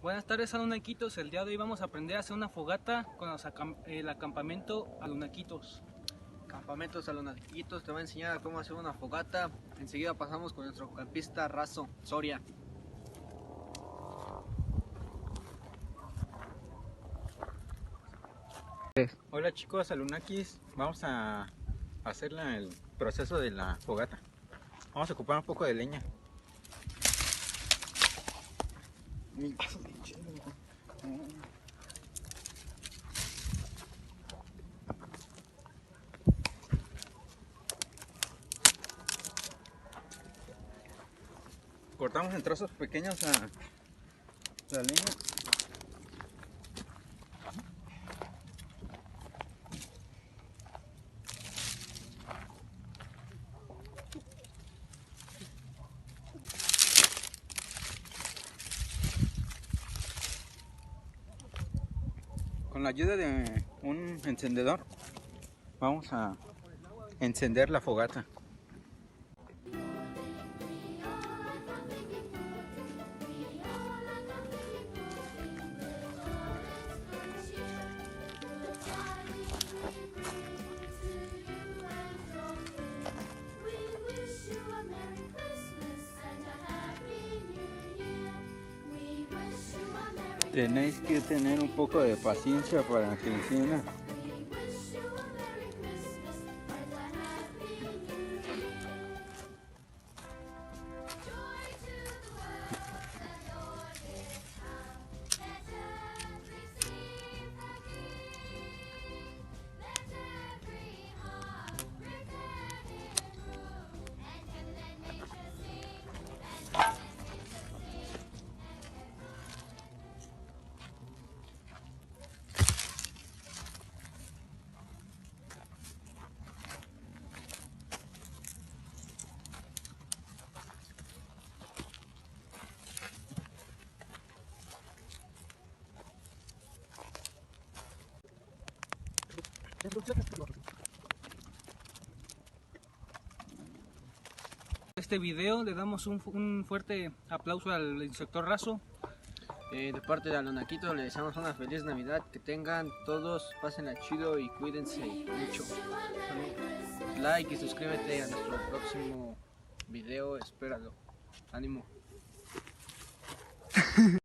Buenas tardes, alunaquitos. El día de hoy vamos a aprender a hacer una fogata con el acampamento Alunaquitos. Campamentos Alunaquitos te va a enseñar cómo hacer una fogata. Enseguida pasamos con nuestro campista Razo Soria. Hola chicos, Alunakis, vamos a hacer el proceso de la fogata. Vamos a ocupar un poco de leña. Cortamos en trozos pequeños la leña. Con la ayuda de un encendedor vamos a encender la fogata. Tenéis que tener un poco de paciencia para que encienda. Este video le damos un fuerte aplauso al instructor Razo. De parte de Alunaquitos le deseamos una feliz Navidad. Que tengan todos, pásenla chido y cuídense mucho. Like y suscríbete a nuestro próximo video. Espéralo. Ánimo.